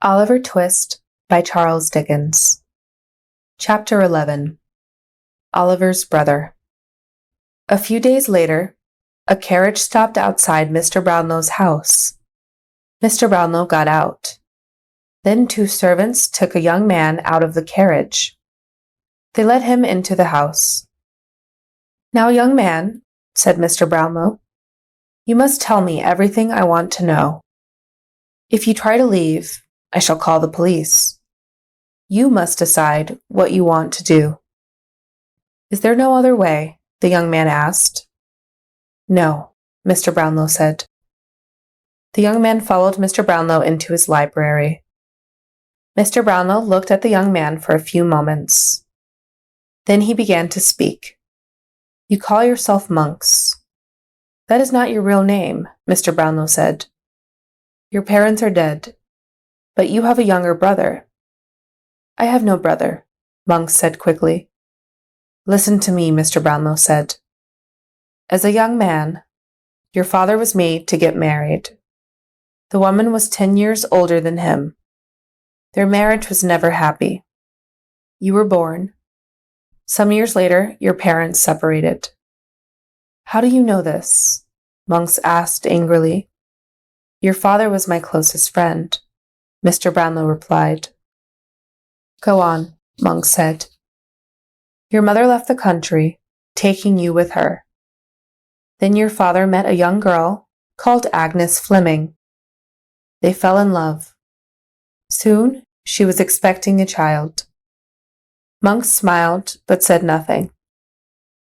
Oliver Twist by Charles Dickens. Chapter 11. Oliver's Brother. A few days later, a carriage stopped outside Mr. Brownlow's house. Mr. Brownlow got out. Then two servants took a young man out of the carriage. They led him into the house. "Now, young man," said Mr. Brownlow, "you must tell me everything I want to know. If you try to leave, I shall call the police. You must decide what you want to do." "Is there no other way?" the young man asked. "No," Mr. Brownlow said. The young man followed Mr. Brownlow into his library. Mr. Brownlow looked at the young man for a few moments. Then he began to speak. "You call yourself monks. That is not your real name," Mr. Brownlow said. "Your parents are dead. But you have a younger brother." "I have no brother," Monks said quickly. "Listen to me," Mr. Brownlow said. "As a young man, your father was made to get married. The woman was 10 years older than him. Their marriage was never happy. You were born. Some years later, your parents separated." "How do you know this?" Monks asked angrily. "Your father was my closest friend," Mr. Brownlow replied. "Go on," Monks said. "Your mother left the country, taking you with her. Then your father met a young girl called Agnes Fleming. They fell in love. Soon she was expecting a child." Monks smiled but said nothing.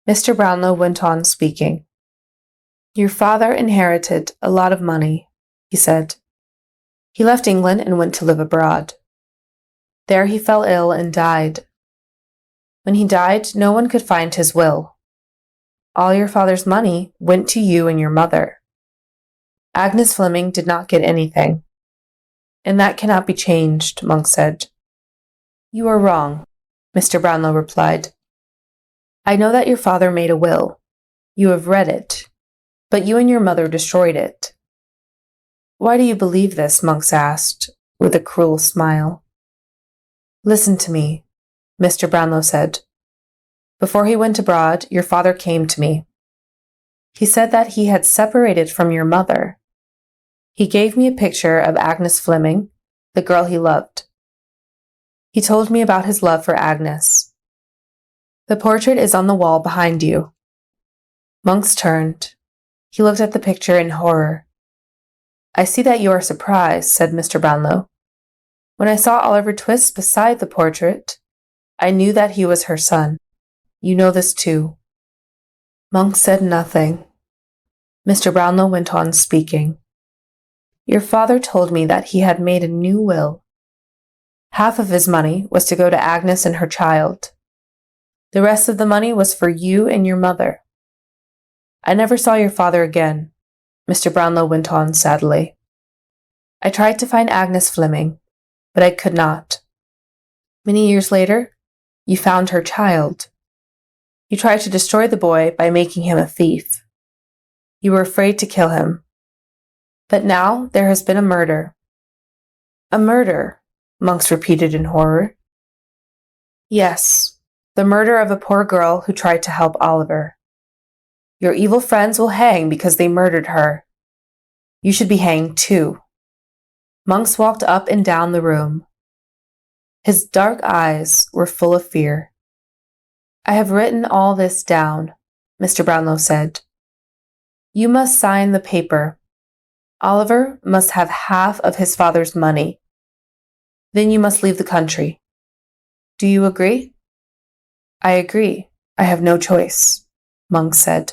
Mr. Brownlow went on speaking. "Your father inherited a lot of money," he said. "He left England and went to live abroad. There he fell ill and died. When he died, no one could find his will. All your father's money went to you and your mother. Agnes Fleming did not get anything. And that cannot be changed," Monk said. "You are wrong," Mr. Brownlow replied. "I know that your father made a will. You have read it. But you and your mother destroyed it." "Why do you believe this?" Monks asked, with a cruel smile. "Listen to me," Mr. Brownlow said. "Before he went abroad, your father came to me. He said that he had separated from your mother. He gave me a picture of Agnes Fleming, the girl he loved. He told me about his love for Agnes. The portrait is on the wall behind you." Monks turned. He looked at the picture in horror. "I see that you are surprised," said Mr. Brownlow. "When I saw Oliver Twist beside the portrait, I knew that he was her son. You know this too." Monks said nothing. Mr. Brownlow went on speaking. "Your father told me that he had made a new will. Half of his money was to go to Agnes and her child. The rest of the money was for you and your mother. I never saw your father again," Mr. Brownlow went on sadly. "I tried to find Agnes Fleming, but I could not. Many years later, you found her child. You tried to destroy the boy by making him a thief. You were afraid to kill him. But now there has been a murder." "A murder?" Monks repeated in horror. "Yes, the murder of a poor girl who tried to help Oliver. Your evil friends will hang because they murdered her. You should be hanged too." Monks walked up and down the room. His dark eyes were full of fear. "I have written all this down," Mr. Brownlow said. "You must sign the paper. Oliver must have half of his father's money. Then you must leave the country. Do you agree?" "I agree. I have no choice," Monks said.